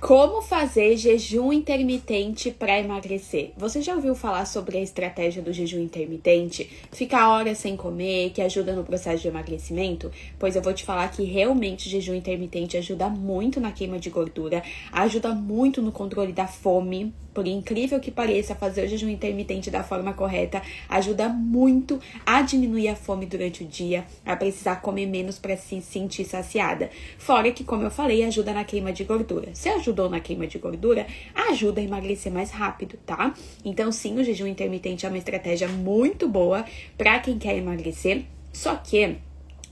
Como fazer jejum intermitente para emagrecer? Você já ouviu falar sobre a estratégia do jejum intermitente? Ficar horas sem comer, que ajuda no processo de emagrecimento? Pois eu vou te falar que realmente o jejum intermitente ajuda muito na queima de gordura, ajuda muito no controle da fome. Por incrível que pareça, fazer o jejum intermitente da forma correta ajuda muito a diminuir a fome durante o dia, a precisar comer menos para se sentir saciada. Fora que, como eu falei, ajuda na queima de gordura. Se ajudou na queima de gordura, ajuda a emagrecer mais rápido, tá? Então, sim, o jejum intermitente é uma estratégia muito boa para quem quer emagrecer, só que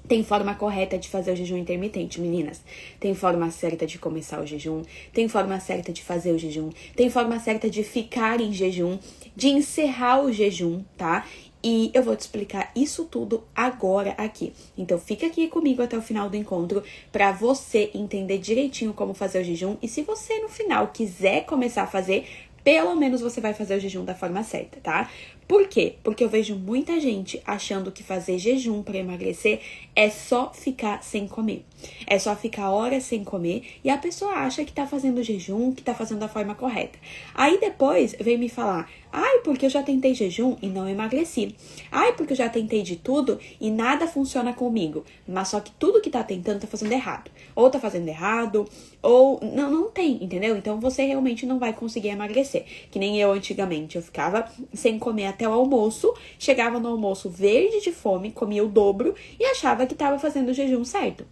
tem forma correta de fazer o jejum intermitente, meninas. Tem forma certa de começar o jejum, tem forma certa de fazer o jejum, tem forma certa de ficar em jejum, de encerrar o jejum, tá? E eu vou te explicar isso tudo agora aqui. Então fica aqui comigo até o final do encontro para você entender direitinho como fazer o jejum. E se você no final quiser começar a fazer, pelo menos você vai fazer o jejum da forma certa, tá? Por quê? Porque eu vejo muita gente achando que fazer jejum para emagrecer é só ficar sem comer. É só ficar horas sem comer e a pessoa acha que tá fazendo jejum, que tá fazendo da forma correta. Aí depois vem me falar: ai, porque eu já tentei jejum e não emagreci. Ai, porque eu já tentei de tudo e nada funciona comigo. Mas só que tudo que tá tentando tá fazendo errado. Ou tá fazendo errado, ou não tem, entendeu? Então você realmente não vai conseguir emagrecer. Que nem eu antigamente, eu ficava sem comer até o almoço, chegava no almoço verde de fome, comia o dobro e achava que tava fazendo o jejum certo.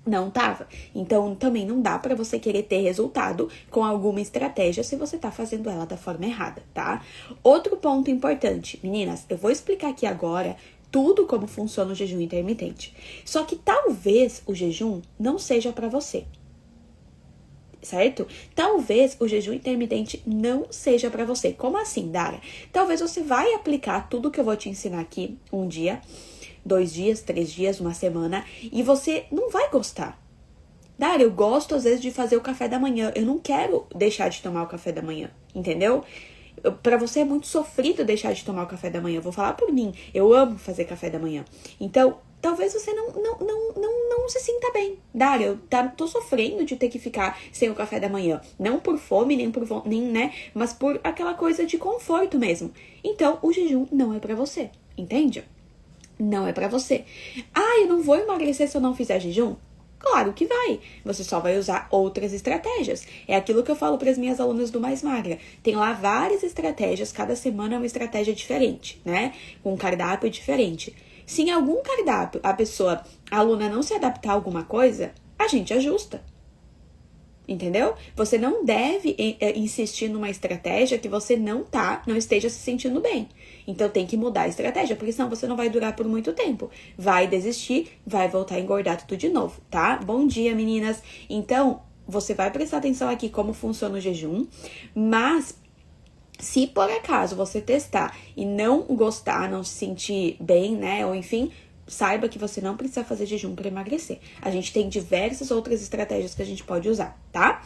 Não tava. Então, também não dá pra você querer ter resultado com alguma estratégia se você tá fazendo ela da forma errada, tá? Outro ponto importante, meninas, eu vou explicar aqui agora tudo como funciona o jejum intermitente. Só que talvez o jejum não seja pra você. Certo? Talvez o jejum intermitente não seja pra você. Como assim, Dara? Talvez você vai aplicar tudo que eu vou te ensinar aqui um dia, 2 dias, 3 dias, uma semana, e você não vai gostar. Dara, eu gosto às vezes de fazer o café da manhã. Eu não quero deixar de tomar o café da manhã, entendeu? Pra você é muito sofrido deixar de tomar o café da manhã. Eu vou falar por mim. Eu amo fazer café da manhã. Então, talvez você não se sinta bem. Dara, eu tô sofrendo de ter que ficar sem o café da manhã. Não por fome, nem, né? Mas por aquela coisa de conforto mesmo. Então, o jejum não é pra você. Entende? Não é pra você. Ah, eu não vou emagrecer se eu não fizer jejum? Claro que vai. Você só vai usar outras estratégias. É aquilo que eu falo para as minhas alunas do Mais Magra. Tem lá várias estratégias, cada semana é uma estratégia diferente, né? Com um cardápio diferente. Se em algum cardápio a aluna não se adaptar a alguma coisa, a gente ajusta. Entendeu? Você não deve insistir numa estratégia que você não esteja se sentindo bem. Então tem que mudar a estratégia, porque senão você não vai durar por muito tempo. Vai desistir, vai voltar a engordar tudo de novo, tá? Bom dia, meninas! Então, você vai prestar atenção aqui como funciona o jejum, mas se por acaso você testar e não gostar, não se sentir bem, né? Ou enfim, saiba que você não precisa fazer jejum para emagrecer. A gente tem diversas outras estratégias que a gente pode usar, tá?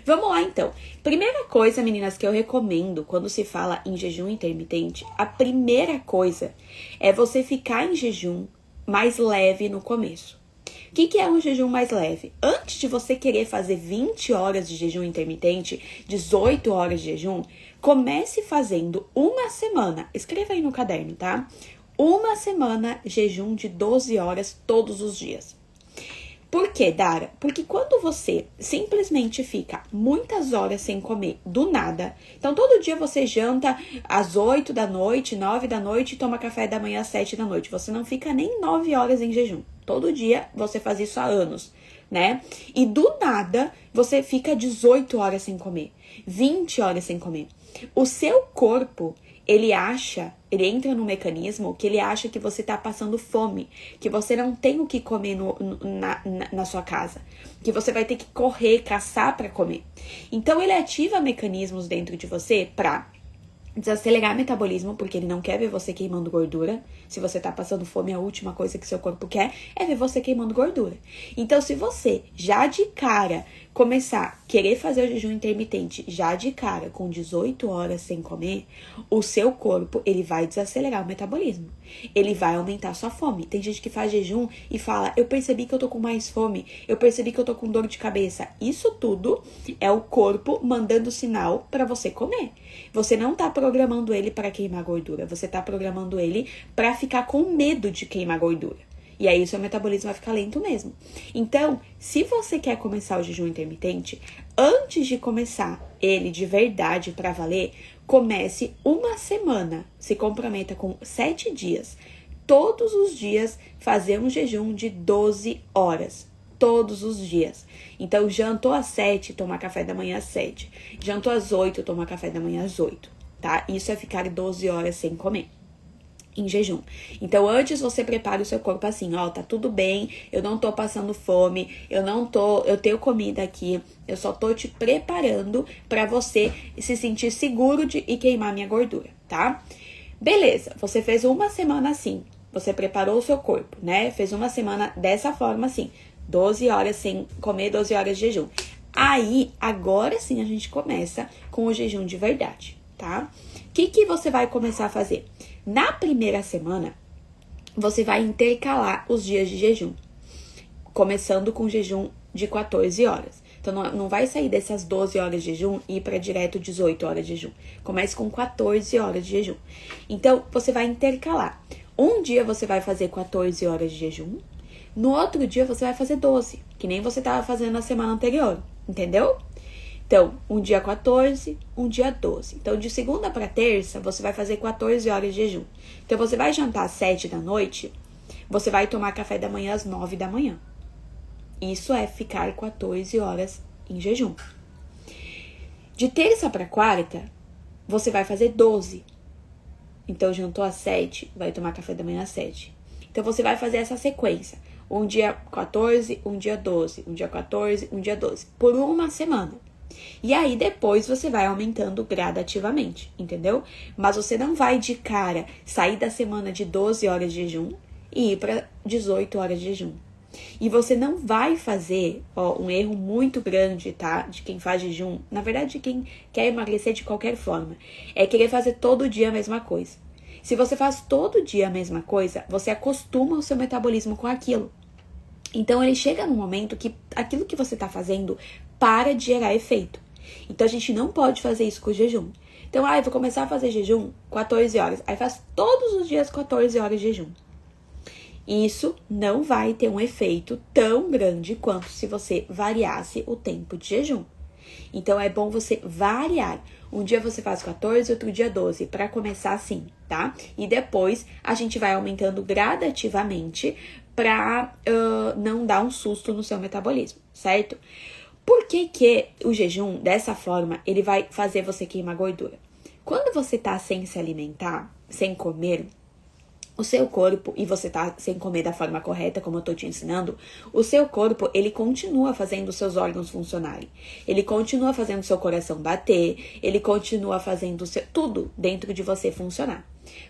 Vamos lá, então. Primeira coisa, meninas, que eu recomendo quando se fala em jejum intermitente, a primeira coisa é você ficar em jejum mais leve no começo. O que é um jejum mais leve? Antes de você querer fazer 20 horas de jejum intermitente, 18 horas de jejum, comece fazendo uma semana. Escreva aí no caderno, tá? Uma semana jejum de 12 horas todos os dias. Por quê, Dara? Porque quando você simplesmente fica muitas horas sem comer do nada, então todo dia você janta às 8 da noite, 9 da noite e toma café da manhã às 7 da noite. Você não fica nem 9 horas em jejum. Todo dia você faz isso há anos, né? E do nada você fica 18 horas sem comer, 20 horas sem comer. O seu corpo, ele entra num mecanismo que ele acha que você tá passando fome, que você não tem o que comer na sua casa, que você vai ter que correr, caçar pra comer. Então ele ativa mecanismos dentro de você pra desacelerar o metabolismo, porque ele não quer ver você queimando gordura. Se você tá passando fome, a última coisa que seu corpo quer é ver você queimando gordura. Então, se você já de cara começar a querer fazer o jejum intermitente já de cara, com 18 horas sem comer, o seu corpo, ele vai desacelerar o metabolismo. Ele vai aumentar a sua fome. Tem gente que faz jejum e fala, eu percebi que eu tô com mais fome, eu percebi que eu tô com dor de cabeça. Isso tudo é o corpo mandando sinal para você comer. Você não tá programando ele para queimar gordura, você tá programando ele para ficar com medo de queimar gordura. E aí o seu metabolismo vai ficar lento mesmo. Então, se você quer começar o jejum intermitente, antes de começar ele de verdade para valer, comece uma semana. Se comprometa com 7 dias. Todos os dias fazer um jejum de 12 horas. Todos os dias. Então, jantou às 7, tomar café da manhã às 7. Jantou às 8, tomar café da manhã às 8. Tá? Isso é ficar 12 horas sem comer. Em jejum. Então, antes você prepara o seu corpo assim, ó, tá tudo bem, eu não tô passando fome, eu tenho comida aqui, eu só tô te preparando pra você se sentir seguro e queimar minha gordura, tá? Beleza, você fez uma semana assim, você preparou o seu corpo, né? Fez uma semana dessa forma assim, 12 horas sem comer, 12 horas de jejum. Aí, agora sim a gente começa com o jejum de verdade, tá? O que você vai começar a fazer? Na primeira semana, você vai intercalar os dias de jejum, começando com jejum de 14 horas. Então, não vai sair dessas 12 horas de jejum e ir para direto 18 horas de jejum. Comece com 14 horas de jejum. Então, você vai intercalar. Um dia você vai fazer 14 horas de jejum, no outro dia você vai fazer 12, que nem você estava fazendo na semana anterior, entendeu? Então, um dia 14, um dia 12. Então, de segunda para terça, você vai fazer 14 horas de jejum. Então, você vai jantar às 7 da noite, você vai tomar café da manhã às 9 da manhã. Isso é ficar 14 horas em jejum. De terça para quarta, você vai fazer 12. Então, jantou às 7, vai tomar café da manhã às 7. Então, você vai fazer essa sequência. Um dia 14, um dia 12. Um dia 14, um dia 12. Por uma semana. E aí, depois, você vai aumentando gradativamente, entendeu? Mas você não vai de cara sair da semana de 12 horas de jejum e ir para 18 horas de jejum. E você não vai fazer, um erro muito grande, tá? De quem faz jejum, na verdade, de quem quer emagrecer de qualquer forma, é querer fazer todo dia a mesma coisa. Se você faz todo dia a mesma coisa, você acostuma o seu metabolismo com aquilo. Então, ele chega num momento que aquilo que você tá fazendo para de gerar efeito. Então, a gente não pode fazer isso com o jejum. Então, eu vou começar a fazer jejum 14 horas. Aí, faz todos os dias 14 horas de jejum. Isso não vai ter um efeito tão grande quanto se você variasse o tempo de jejum. Então, é bom você variar. Um dia você faz 14, outro dia 12, para começar assim, tá? E depois, a gente vai aumentando gradativamente para não dar um susto no seu metabolismo, certo? Por que o jejum, dessa forma, ele vai fazer você queimar gordura? Quando você tá sem se alimentar, sem comer, o seu corpo, e você tá sem comer da forma correta, como eu tô te ensinando, o seu corpo, ele continua fazendo os seus órgãos funcionarem. Ele continua fazendo o seu coração bater, ele continua fazendo tudo dentro de você funcionar.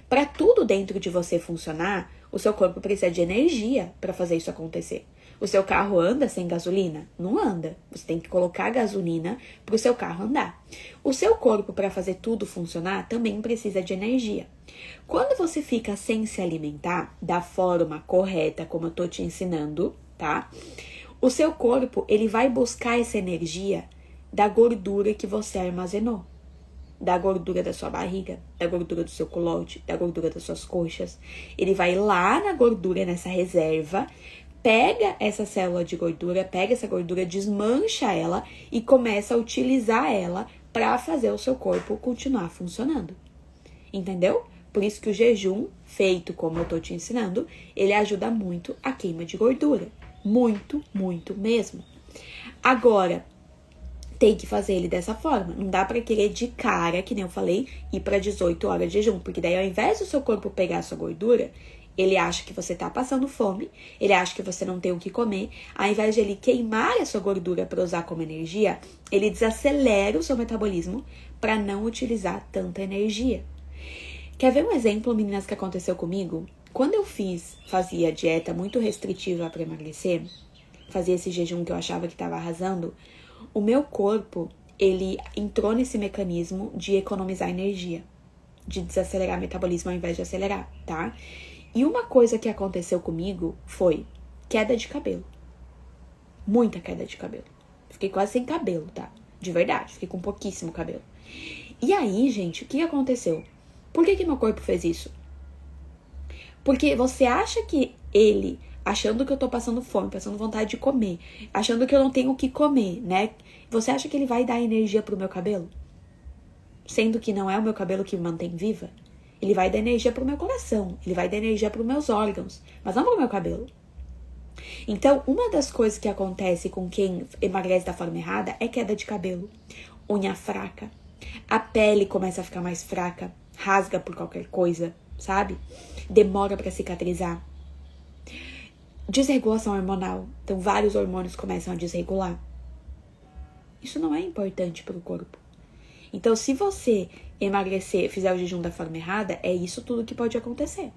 Para tudo dentro de você funcionar, o seu corpo precisa de energia para fazer isso acontecer. O seu carro anda sem gasolina? Não anda. Você tem que colocar gasolina para o seu carro andar. O seu corpo, para fazer tudo funcionar, também precisa de energia. Quando você fica sem se alimentar da forma correta, como eu tô te ensinando, tá? O seu corpo, ele vai buscar essa energia da gordura que você armazenou. Da gordura da sua barriga, da gordura do seu culote, da gordura das suas coxas. Ele vai lá na gordura, nessa reserva, pega essa célula de gordura, pega essa gordura, desmancha ela e começa a utilizar ela para fazer o seu corpo continuar funcionando. Entendeu? Por isso que o jejum, feito como eu tô te ensinando, ele ajuda muito a queima de gordura. Muito, muito mesmo. Agora, tem que fazer ele dessa forma. Não dá pra querer de cara, que nem eu falei, ir pra 18 horas de jejum. Porque daí, ao invés do seu corpo pegar a sua gordura, ele acha que você tá passando fome, ele acha que você não tem o que comer. Ao invés de ele queimar a sua gordura para usar como energia, ele desacelera o seu metabolismo para não utilizar tanta energia. Quer ver um exemplo, meninas, que aconteceu comigo? Quando eu fazia dieta muito restritiva para emagrecer, fazia esse jejum que eu achava que estava arrasando, O meu corpo, ele entrou nesse mecanismo de economizar energia, de desacelerar o metabolismo ao invés de acelerar, tá? E uma coisa que aconteceu comigo foi queda de cabelo. Muita queda de cabelo. Fiquei quase sem cabelo, tá? De verdade, fiquei com pouquíssimo cabelo. E aí, gente, o que aconteceu? Por que meu corpo fez isso? Porque você acha que ele, achando que eu tô passando fome, passando vontade de comer, achando que eu não tenho o que comer, né? Você acha que ele vai dar energia pro meu cabelo? Sendo que não é o meu cabelo que me mantém viva? Ele vai dar energia pro meu coração, ele vai dar energia pros meus órgãos, mas não pro meu cabelo. Então, uma das coisas que acontece com quem emagrece da forma errada é queda de cabelo, unha fraca, a pele começa a ficar mais fraca, rasga por qualquer coisa, sabe? Demora pra cicatrizar. Desregulação hormonal, então vários hormônios começam a desregular. Isso não é importante pro corpo. Então, se você emagrecer, fizer o jejum da forma errada, é isso tudo que pode acontecer.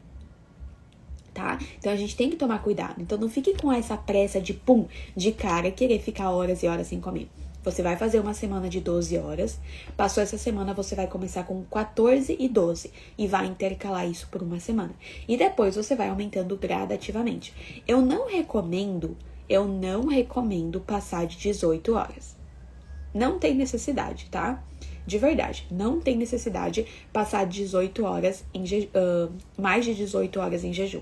Tá? Então, a gente tem que tomar cuidado. Então, não fique com essa pressa de de cara, querer ficar horas e horas sem comer. Você vai fazer uma semana de 12 horas. Passou essa semana, você vai começar com 14 e 12. E vai intercalar isso por uma semana. E depois você vai aumentando gradativamente. Eu não recomendo passar de 18 horas. Não tem necessidade, tá? De verdade, não tem necessidade passar 18 horas mais de 18 horas em jejum.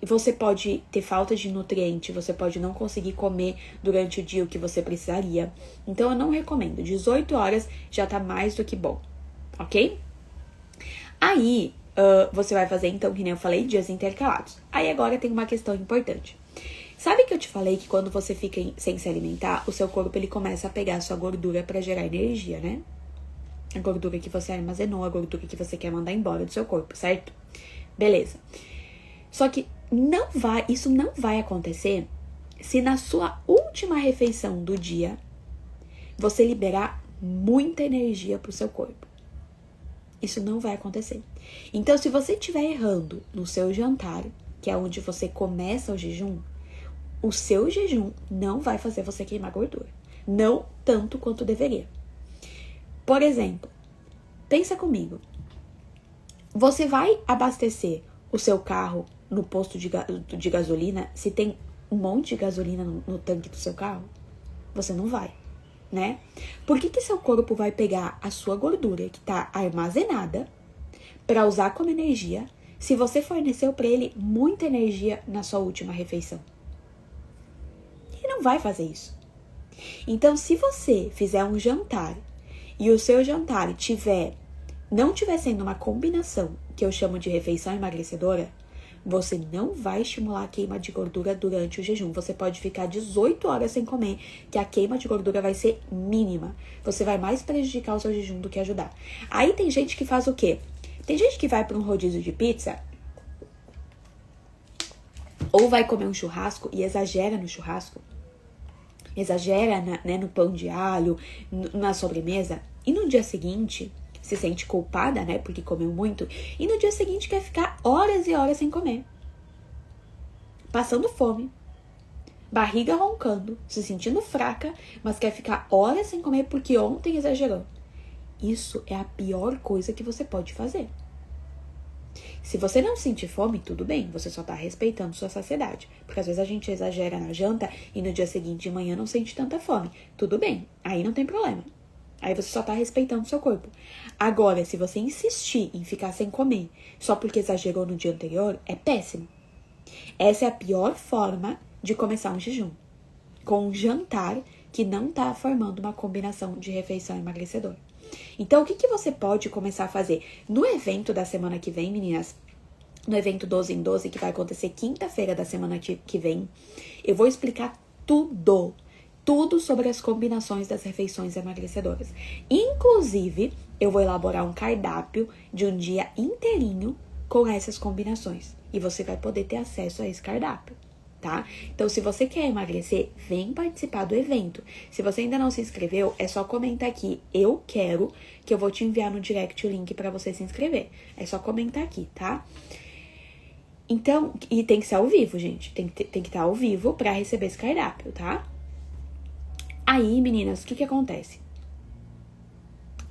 Você pode ter falta de nutriente, você pode não conseguir comer durante o dia o que você precisaria. Então, eu não recomendo. 18 horas já tá mais do que bom, ok? Aí, você vai fazer, então, que nem eu falei, dias intercalados. Aí, agora tem uma questão importante. Sabe que eu te falei que quando você fica sem se alimentar, o seu corpo ele começa a pegar a sua gordura pra gerar energia, né? A gordura que você armazenou, a gordura que você quer mandar embora do seu corpo, certo? Beleza. Só que isso não vai acontecer se na sua última refeição do dia você liberar muita energia pro seu corpo. Isso não vai acontecer. Então, se você estiver errando no seu jantar, que é onde você começa o jejum, o seu jejum não vai fazer você queimar gordura. Não tanto quanto deveria. Por exemplo, pensa comigo. Você vai abastecer o seu carro no posto de gasolina se tem um monte de gasolina no tanque do seu carro? Você não vai, né? Por que seu corpo vai pegar a sua gordura que está armazenada para usar como energia se você forneceu para ele muita energia na sua última refeição? Ele não vai fazer isso. Então, se você fizer um jantar e o seu jantar não tiver sendo uma combinação que eu chamo de refeição emagrecedora, você não vai estimular a queima de gordura durante o jejum. Você pode ficar 18 horas sem comer, que a queima de gordura vai ser mínima. Você vai mais prejudicar o seu jejum do que ajudar. Aí tem gente que faz o quê? Tem gente que vai para um rodízio de pizza ou vai comer um churrasco e exagera no churrasco. Exagera no pão de alho, na sobremesa. E no dia seguinte, se sente culpada, né? Porque comeu muito. E no dia seguinte quer ficar horas e horas sem comer. Passando fome. Barriga roncando. Se sentindo fraca. Mas quer ficar horas sem comer porque ontem exagerou. Isso é a pior coisa que você pode fazer. Se você não sentir fome, tudo bem, você só tá respeitando sua saciedade. Porque às vezes a gente exagera na janta e no dia seguinte de manhã não sente tanta fome. Tudo bem, aí não tem problema. Aí você só tá respeitando seu corpo. Agora, se você insistir em ficar sem comer só porque exagerou no dia anterior, é péssimo. Essa é a pior forma de começar um jejum. Com um jantar que não tá formando uma combinação de refeição emagrecedora. Então, o que você pode começar a fazer? No evento da semana que vem, meninas, no evento 12 em 12, que vai acontecer quinta-feira da semana que vem, eu vou explicar tudo sobre as combinações das refeições emagrecedoras. Inclusive, eu vou elaborar um cardápio de um dia inteirinho com essas combinações. E você vai poder ter acesso a esse cardápio. Tá? Então, se você quer emagrecer, vem participar do evento. Se você ainda não se inscreveu, é só comentar aqui, eu quero, que eu vou te enviar no direct o link pra você se inscrever. É só comentar aqui, tá? Então, e tem que ser ao vivo, gente. Tem que estar ao vivo pra receber esse cardápio, tá? Aí, meninas, o que acontece?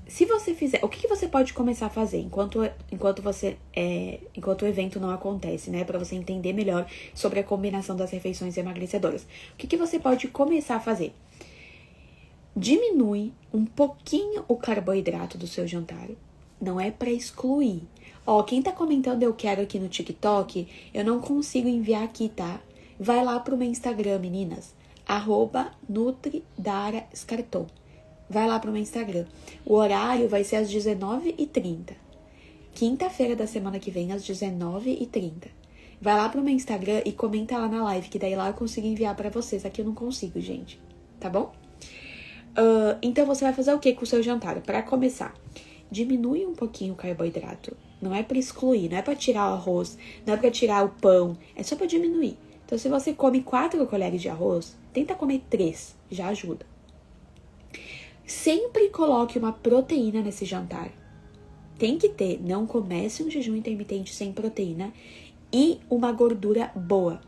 Se você fizer, o que você pode começar a fazer enquanto o evento não acontece, né? Pra você entender melhor sobre a combinação das refeições emagrecedoras. O que você pode começar a fazer? Diminui um pouquinho o carboidrato do seu jantar. Não é pra excluir. Ó, quem tá comentando eu quero aqui no TikTok, eu não consigo enviar aqui, tá? Vai lá pro meu Instagram, meninas. @NutriDaraScarton. Vai lá pro meu Instagram. O horário vai ser às 19h30. Quinta-feira da semana que vem, às 19h30. Vai lá pro meu Instagram e comenta lá na live, que daí lá eu consigo enviar pra vocês. Aqui eu não consigo, gente. Tá bom? Então você vai fazer o que com o seu jantar? Pra começar, diminui um pouquinho o carboidrato. Não é pra excluir, não é pra tirar o arroz, não é pra tirar o pão. É só pra diminuir. Então se você come 4 colheres de arroz, tenta comer 3. Já ajuda. Sempre coloque uma proteína nesse jantar. Tem que ter, não comece um jejum intermitente sem proteína e uma gordura boa.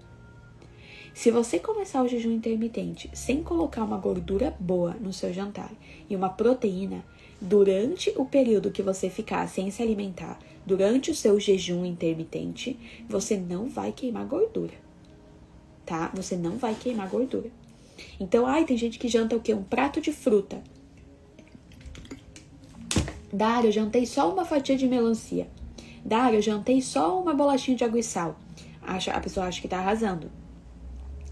Se você começar o jejum intermitente sem colocar uma gordura boa no seu jantar e uma proteína, durante o período que você ficar sem se alimentar, durante o seu jejum intermitente, você não vai queimar gordura, tá? Você não vai queimar gordura. Então, tem gente que janta o quê? Um prato de fruta. Dário, eu jantei só uma fatia de melancia. Dário, eu jantei só uma bolachinha de água e sal. A pessoa acha que tá arrasando.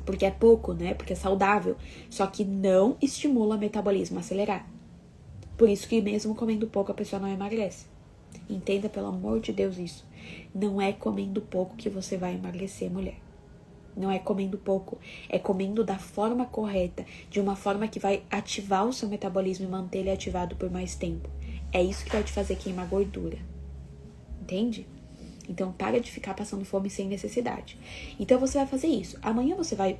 Porque é pouco, né? Porque é saudável. Só que não estimula o metabolismo a acelerar. Por isso que mesmo comendo pouco a pessoa não emagrece. Entenda, pelo amor de Deus, isso. Não é comendo pouco que você vai emagrecer, mulher. Não é comendo pouco. É comendo da forma correta. De uma forma que vai ativar o seu metabolismo e manter ele ativado por mais tempo. É isso que vai te fazer queimar gordura. Entende? Então, para de ficar passando fome sem necessidade. Então, você vai fazer isso. Amanhã você vai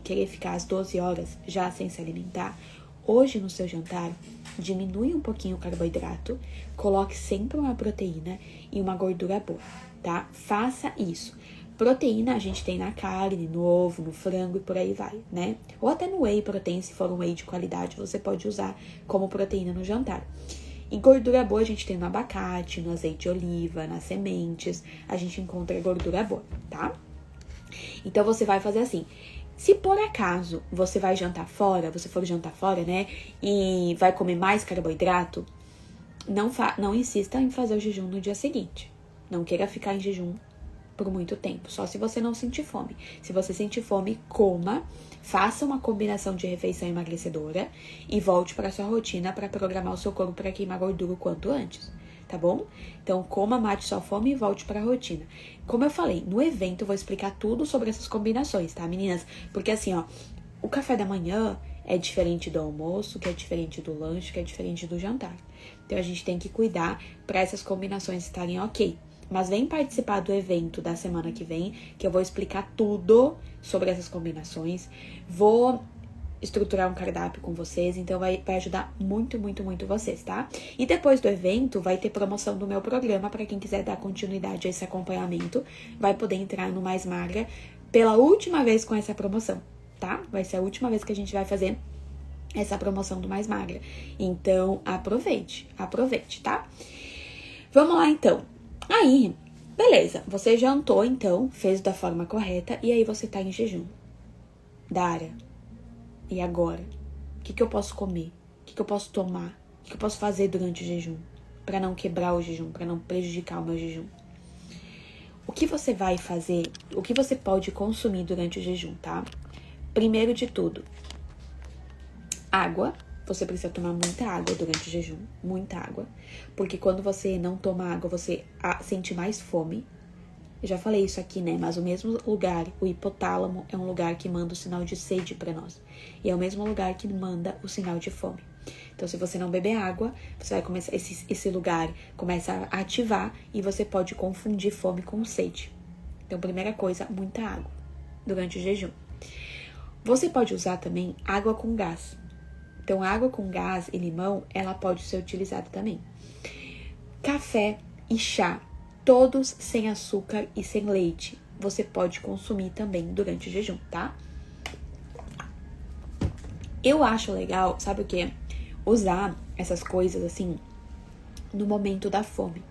querer ficar às 12 horas já sem se alimentar. Hoje, no seu jantar, diminui um pouquinho o carboidrato. Coloque sempre uma proteína e uma gordura boa, tá? Faça isso. Proteína a gente tem na carne, no ovo, no frango e por aí vai, né? Ou até no whey protein, se for um whey de qualidade, você pode usar como proteína no jantar. E gordura boa a gente tem no abacate, no azeite de oliva, nas sementes. A gente encontra gordura boa, tá? Então, você vai fazer assim. Se por acaso você vai jantar fora, você for jantar fora, né? E vai comer mais carboidrato, não insista em fazer o jejum no dia seguinte. Não queira ficar em jejum por muito tempo, só se você não sentir fome. Se você sentir fome, coma, faça uma combinação de refeição emagrecedora e volte para sua rotina para programar o seu corpo para queimar gordura o quanto antes, tá bom? Então, coma, mate sua fome e volte para a rotina. Como eu falei, no evento eu vou explicar tudo sobre essas combinações, tá, meninas? Porque assim, o café da manhã é diferente do almoço, que é diferente do lanche, que é diferente do jantar. Então, a gente tem que cuidar para essas combinações estarem ok. Mas vem participar do evento da semana que vem, que eu vou explicar tudo sobre essas combinações. Vou estruturar um cardápio com vocês, então vai ajudar muito, muito, muito vocês, tá? E depois do evento, vai ter promoção do meu programa, para quem quiser dar continuidade a esse acompanhamento, vai poder entrar no Mais Magra pela última vez com essa promoção, tá? Vai ser a última vez que a gente vai fazer essa promoção do Mais Magra. Então, aproveite, tá? Vamos lá, então. Aí, beleza, você jantou então, fez da forma correta e aí você tá em jejum. Dara, e agora? O que eu posso comer? O que eu posso tomar? O que eu posso fazer durante o jejum? Pra não quebrar o jejum, pra não prejudicar o meu jejum. O que você vai fazer, o que você pode consumir durante o jejum, tá? Primeiro de tudo, água. Você precisa tomar muita água durante o jejum, muita água. Porque quando você não toma água, você sente mais fome. Eu já falei isso aqui, né? Mas o mesmo lugar, o hipotálamo, é um lugar que manda o sinal de sede pra nós. E é o mesmo lugar que manda o sinal de fome. Então, se você não beber água, você vai começar, esse lugar começa a ativar e você pode confundir fome com sede. Então, primeira coisa, muita água durante o jejum. Você pode usar também água com gás. Então, água com gás e limão, ela pode ser utilizada também. Café e chá, todos sem açúcar e sem leite, você pode consumir também durante o jejum, tá? Eu acho legal, sabe o quê? Usar essas coisas assim no momento da fome.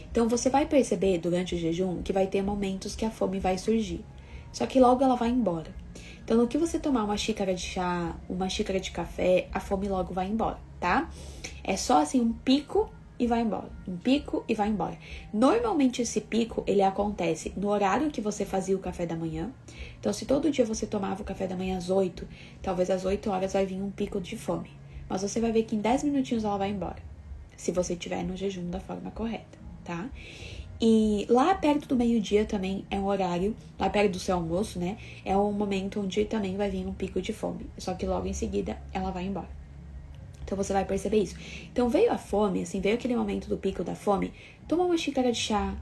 Então você vai perceber durante o jejum que vai ter momentos que a fome vai surgir. Só que logo ela vai embora. Então no que você tomar uma xícara de chá, uma xícara de café, a fome logo vai embora, tá? É só assim um pico e vai embora. Um pico e vai embora. Normalmente esse pico, ele acontece no horário que você fazia o café da manhã. Então se todo dia você tomava o café da manhã às 8, talvez às 8 horas vai vir um pico de fome. Mas você vai ver que em 10 minutinhos ela vai embora. Se você estiver no jejum da forma correta, tá? E lá perto do meio-dia também é um horário, lá perto do seu almoço, né? É um momento onde também vai vir um pico de fome. Só que logo em seguida ela vai embora. Então você vai perceber isso. Então veio a fome, assim, veio aquele momento do pico da fome, toma uma xícara de chá,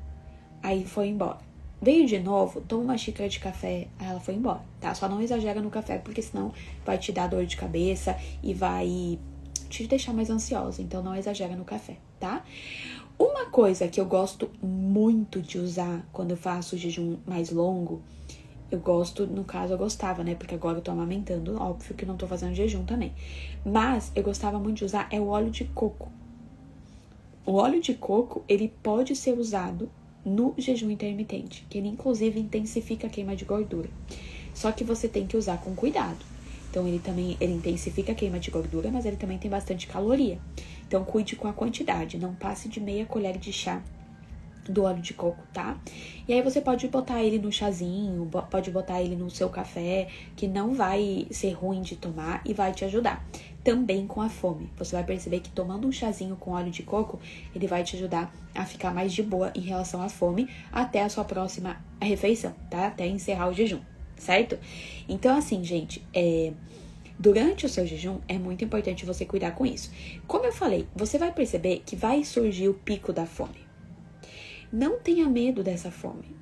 aí foi embora. Veio de novo, toma uma xícara de café, aí ela foi embora, tá? Só não exagera no café, porque senão vai te dar dor de cabeça e vai te deixar mais ansiosa. Então não exagera no café, tá? Uma coisa que eu gosto muito de usar quando eu faço jejum mais longo, eu gosto, no caso eu gostava, né? Porque agora eu tô amamentando, óbvio que não tô fazendo jejum também. Mas eu gostava muito de usar o óleo de coco. O óleo de coco, ele pode ser usado no jejum intermitente, que ele inclusive intensifica a queima de gordura. Só que você tem que usar com cuidado. Então ele intensifica a queima de gordura, mas ele também tem bastante caloria. Então cuide com a quantidade, não passe de meia colher de chá do óleo de coco, tá? E aí você pode botar ele no chazinho, pode botar ele no seu café, que não vai ser ruim de tomar e vai te ajudar. Também com a fome. Você vai perceber que tomando um chazinho com óleo de coco, ele vai te ajudar a ficar mais de boa em relação à fome até a sua próxima refeição, tá? Até encerrar o jejum, certo? Então, assim, gente, durante o seu jejum, é muito importante você cuidar com isso. Como eu falei, você vai perceber que vai surgir o pico da fome. Não tenha medo dessa fome,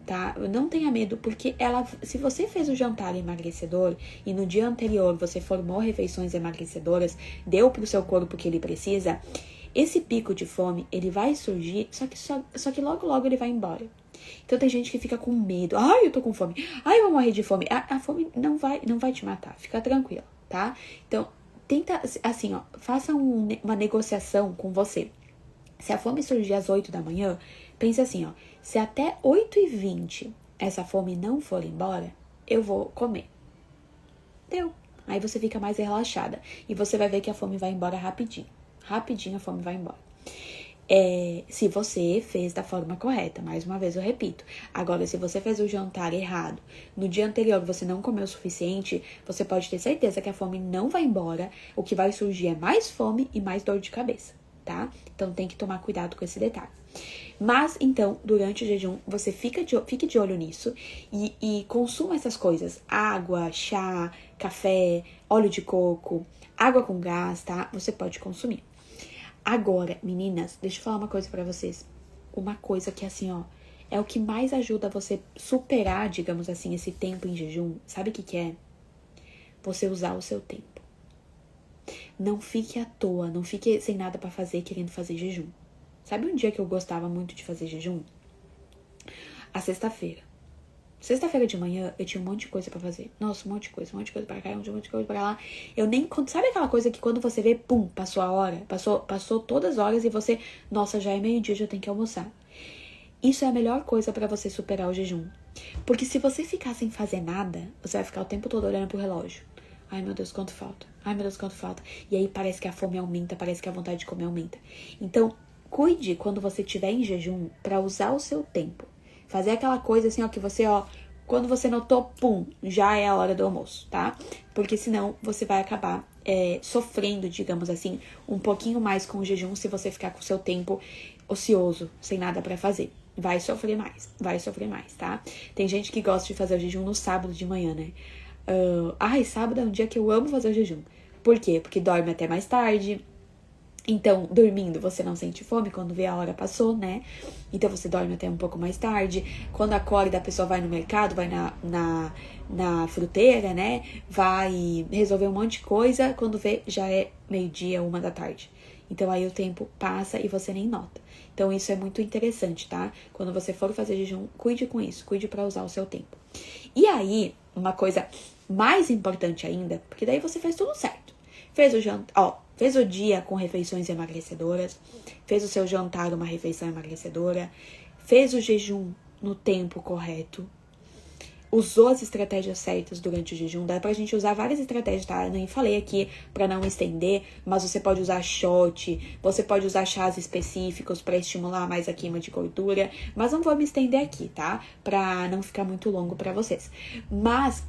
tá? Não tenha medo, porque se você fez o jantar emagrecedor e no dia anterior você formou refeições emagrecedoras, deu pro seu corpo o que ele precisa, esse pico de fome, ele vai surgir, só que logo logo ele vai embora. Então tem gente que fica com medo. Ai, eu tô com fome. Ai, eu vou morrer de fome. A fome não vai te matar. Fica tranquilo, tá? Então, tenta, assim, ó, faça uma negociação com você. Se a fome surgir às 8 da manhã, pense assim, ó. Se até 8h20 essa fome não for embora, eu vou comer. Deu. Aí você fica mais relaxada. E você vai ver que a fome vai embora rapidinho. Rapidinho a fome vai embora. Se você fez da forma correta, mais uma vez eu repito. Agora, se você fez o jantar errado, no dia anterior você não comeu o suficiente, você pode ter certeza que a fome não vai embora. O que vai surgir é mais fome e mais dor de cabeça, tá? Então tem que tomar cuidado com esse detalhe. Mas, então, durante o jejum, você fique de olho nisso e consuma essas coisas. Água, chá, café, óleo de coco, água com gás, tá? Você pode consumir. Agora, meninas, deixa eu falar uma coisa pra vocês. Uma coisa que, assim, ó, é o que mais ajuda você superar, digamos assim, esse tempo em jejum. Sabe o que é? Você usar o seu tempo. Não fique à toa, não fique sem nada pra fazer, querendo fazer jejum. Sabe um dia que eu gostava muito de fazer jejum? A sexta-feira. Sexta-feira de manhã, eu tinha um monte de coisa pra fazer. Nossa, um monte de coisa pra cá, um monte de coisa pra lá. Eu nem... Sabe aquela coisa que quando você vê, pum, passou a hora? Passou todas as horas e você... Nossa, já é meio-dia, já tem que almoçar. Isso é a melhor coisa pra você superar o jejum. Porque se você ficar sem fazer nada, você vai ficar o tempo todo olhando pro relógio. Ai, meu Deus, quanto falta? Ai, meu Deus, quanto falta? E aí parece que a fome aumenta, parece que a vontade de comer aumenta. Então, cuide quando você estiver em jejum pra usar o seu tempo. Fazer aquela coisa assim, ó, que você, ó, quando você notou, pum, já é a hora do almoço, tá? Porque senão você vai acabar sofrendo, digamos assim, um pouquinho mais com o jejum se você ficar com o seu tempo ocioso, sem nada pra fazer. Vai sofrer mais, tá? Tem gente que gosta de fazer o jejum no sábado de manhã, né? Sábado é um dia que eu amo fazer o jejum. Por quê? Porque dorme até mais tarde. Então, dormindo, você não sente fome quando vê a hora passou, né? Então, você dorme até um pouco mais tarde. Quando acorda, a pessoa vai no mercado, vai na fruteira, né? Vai resolver um monte de coisa. Quando vê, já é meio-dia, 1h da tarde. Então, aí o tempo passa e você nem nota. Então, isso é muito interessante, tá? Quando você for fazer jejum, cuide com isso. Cuide pra usar o seu tempo. E aí, uma coisa mais importante ainda, porque daí você fez tudo certo. Fez o jantar, fez o dia com refeições emagrecedoras, fez o seu jantar uma refeição emagrecedora, fez o jejum no tempo correto, usou as estratégias certas durante o jejum. Dá pra gente usar várias estratégias, tá? Eu nem falei aqui pra não estender, mas você pode usar shot, você pode usar chás específicos pra estimular mais a queima de gordura, mas não vou me estender aqui, tá? Pra não ficar muito longo pra vocês. Mas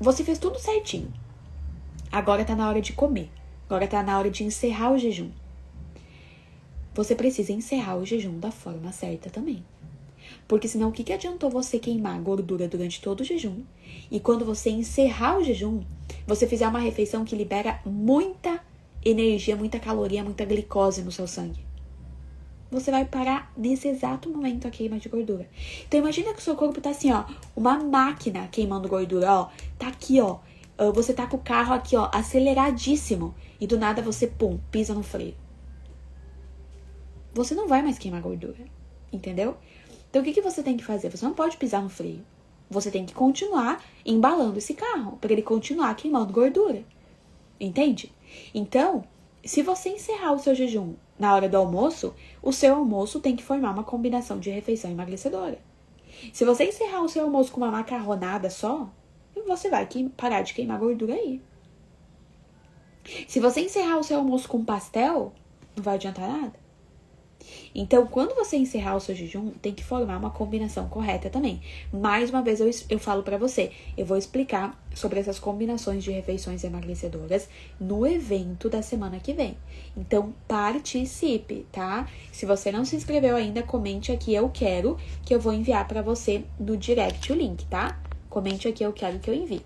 você fez tudo certinho. Agora tá na hora de comer. Agora tá na hora de encerrar o jejum. Você precisa encerrar o jejum da forma certa também. Porque senão o que adiantou você queimar gordura durante todo o jejum? E quando você encerrar o jejum, você fizer uma refeição que libera muita energia, muita caloria, muita glicose no seu sangue. Você vai parar nesse exato momento a queima de gordura. Então imagina que o seu corpo tá assim, ó, uma máquina queimando gordura, ó. Tá aqui, ó. Você tá com o carro aqui, ó, aceleradíssimo. E do nada você, pum, pisa no freio. Você não vai mais queimar gordura. Entendeu? Então, o que você tem que fazer? Você não pode pisar no freio. Você tem que continuar embalando esse carro, para ele continuar queimando gordura. Entende? Então, se você encerrar o seu jejum na hora do almoço, o seu almoço tem que formar uma combinação de refeição emagrecedora. Se você encerrar o seu almoço com uma macarronada só, você vai parar de queimar gordura aí. Se você encerrar o seu almoço com pastel, não vai adiantar nada. Então, quando você encerrar o seu jejum, tem que formar uma combinação correta também. Mais uma vez, eu falo pra você, eu vou explicar sobre essas combinações de refeições emagrecedoras no evento da semana que vem. Então, participe, tá? Se você não se inscreveu ainda, comente aqui, eu quero, que eu vou enviar pra você no direct o link, tá? Comente aqui, eu quero que eu envie.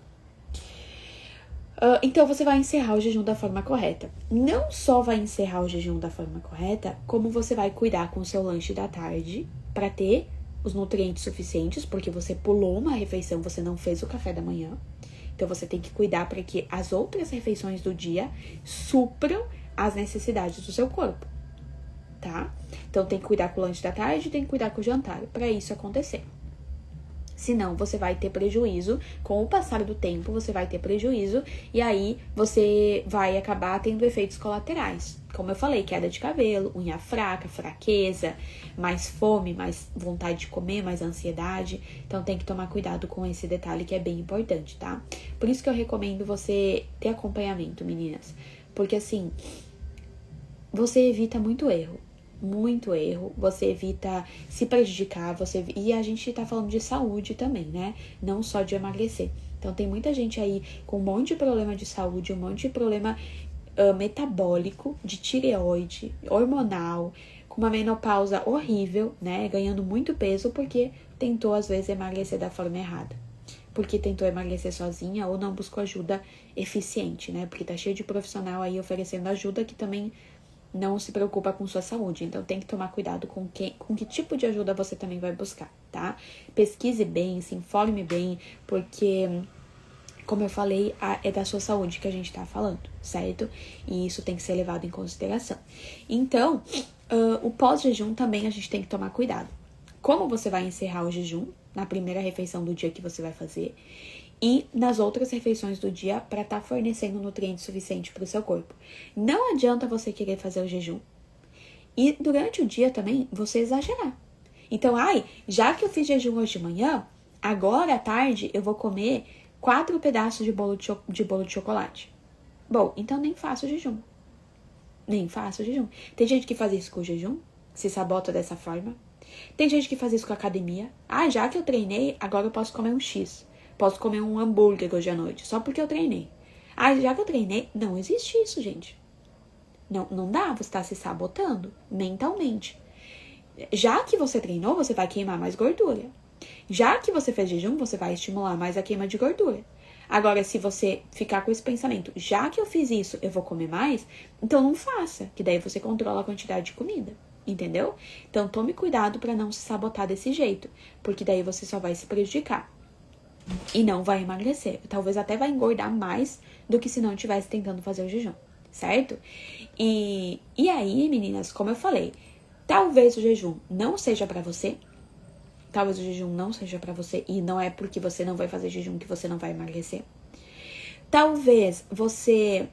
Então, você vai encerrar o jejum da forma correta. Não só vai encerrar o jejum da forma correta, como você vai cuidar com o seu lanche da tarde para ter os nutrientes suficientes, porque você pulou uma refeição, você não fez o café da manhã. Então, você tem que cuidar para que as outras refeições do dia supram as necessidades do seu corpo, tá? Então, tem que cuidar com o lanche da tarde, tem que cuidar com o jantar, para isso acontecer. Senão, você vai ter prejuízo. Com o passar do tempo, você vai ter prejuízo. E aí, você vai acabar tendo efeitos colaterais. Como eu falei, queda de cabelo, unha fraca, fraqueza, mais fome, mais vontade de comer, mais ansiedade. Então, tem que tomar cuidado com esse detalhe que é bem importante, tá? Por isso que eu recomendo você ter acompanhamento, meninas. Porque, assim, você evita muito erro. Muito erro, você evita se prejudicar, e a gente tá falando de saúde também, né? Não só de emagrecer. Então tem muita gente aí com um monte de problema de saúde, um monte de problema metabólico, de tireoide, hormonal, com uma menopausa horrível, né? Ganhando muito peso porque tentou às vezes emagrecer da forma errada. Porque tentou emagrecer sozinha ou não buscou ajuda eficiente, né? Porque tá cheio de profissional aí oferecendo ajuda que também não se preocupa com sua saúde. Então, tem que tomar cuidado com que tipo de ajuda você também vai buscar, tá? Pesquise bem, se informe bem, porque, como eu falei, é da sua saúde que a gente tá falando, certo? E isso tem que ser levado em consideração. Então, o pós-jejum também a gente tem que tomar cuidado. Como você vai encerrar o jejum na primeira refeição do dia que você vai fazer e nas outras refeições do dia para estar fornecendo nutrientes suficientes para o seu corpo. Não adianta você querer fazer o jejum e durante o dia também você exagerar. Então, já que eu fiz jejum hoje de manhã, agora à tarde eu vou comer 4 pedaços de bolo de chocolate. Bom, então nem faço jejum. Nem faço jejum. Tem gente que faz isso com o jejum, se sabota dessa forma. Tem gente que faz isso com a academia. Já que eu treinei, agora eu posso comer um X. Posso comer um hambúrguer hoje à noite, só porque eu treinei. Já que eu treinei, não existe isso, gente. Não dá, você tá se sabotando mentalmente. Já que você treinou, você vai queimar mais gordura. Já que você fez jejum, você vai estimular mais a queima de gordura. Agora, se você ficar com esse pensamento, já que eu fiz isso, eu vou comer mais, então não faça, que daí você controla a quantidade de comida. Entendeu? Então, tome cuidado para não se sabotar desse jeito, porque daí você só vai se prejudicar. E não vai emagrecer. Talvez até vai engordar mais do que se não estivesse tentando fazer o jejum, certo? E aí, meninas, como eu falei, talvez o jejum não seja pra você. Talvez o jejum não seja pra você. E não é porque você não vai fazer jejum que você não vai emagrecer. Talvez você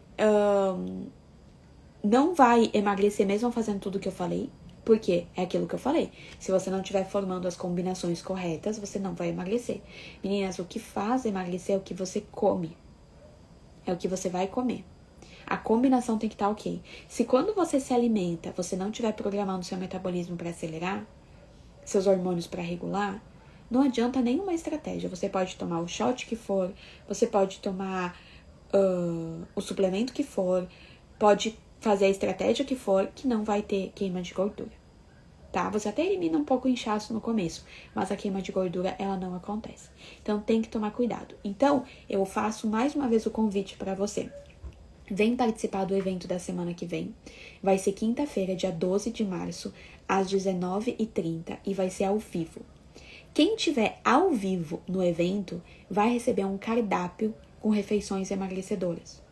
não vai emagrecer mesmo fazendo tudo que eu falei. Porque é aquilo que eu falei. Se você não estiver formando as combinações corretas, você não vai emagrecer. Meninas, o que faz emagrecer é o que você come. É o que você vai comer. A combinação tem que estar ok. Se quando você se alimenta, você não estiver programando seu metabolismo para acelerar, seus hormônios para regular, não adianta nenhuma estratégia. Você pode tomar o shot que for, você pode tomar o suplemento que for, pode fazer a estratégia que for, que não vai ter queima de gordura, tá? Você até elimina um pouco o inchaço no começo, mas a queima de gordura, ela não acontece. Então, tem que tomar cuidado. Então, eu faço mais uma vez o convite para você. Vem participar do evento da semana que vem. Vai ser quinta-feira, dia 12 de março, às 19h30, e vai ser ao vivo. Quem tiver ao vivo no evento vai receber um cardápio com refeições emagrecedoras.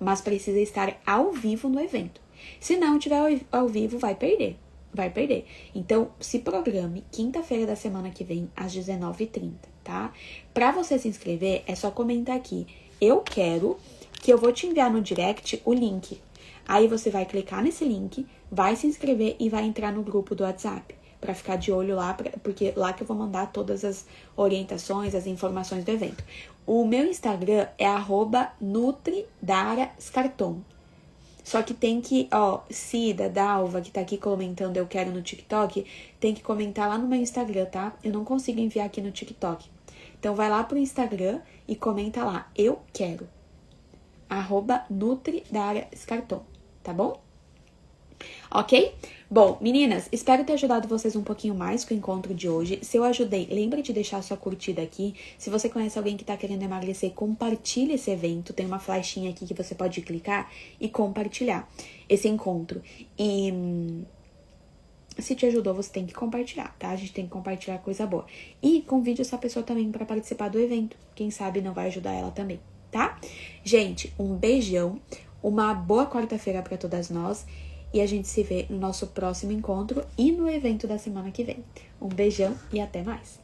Mas precisa estar ao vivo no evento. Se não tiver ao vivo, vai perder. Vai perder. Então, se programe quinta-feira da semana que vem, às 19h30, tá? Pra você se inscrever, é só comentar aqui. Eu quero, que eu vou te enviar no direct o link. Aí você vai clicar nesse link, vai se inscrever e vai entrar no grupo do WhatsApp. Pra ficar de olho lá, porque lá que eu vou mandar todas as orientações, as informações do evento. O meu Instagram é @NutriDaraScarton. Só que tem que, Cida, Dalva, que tá aqui comentando eu quero no TikTok, tem que comentar lá no meu Instagram, tá? Eu não consigo enviar aqui no TikTok. Então vai lá pro Instagram e comenta lá, eu quero. @NutriDaraScarton, tá bom? Ok? Bom, meninas, espero ter ajudado vocês um pouquinho mais com o encontro de hoje. Se eu ajudei, lembre de deixar sua curtida aqui. Se você conhece alguém que tá querendo emagrecer, compartilhe esse evento. Tem uma flechinha aqui que você pode clicar e compartilhar esse encontro. E se te ajudou, você tem que compartilhar, tá? A gente tem que compartilhar coisa boa. E convide essa pessoa também para participar do evento. Quem sabe não vai ajudar ela também, tá? Gente, um beijão. Uma boa quarta-feira para todas nós. E a gente se vê no nosso próximo encontro e no evento da semana que vem. Um beijão e até mais!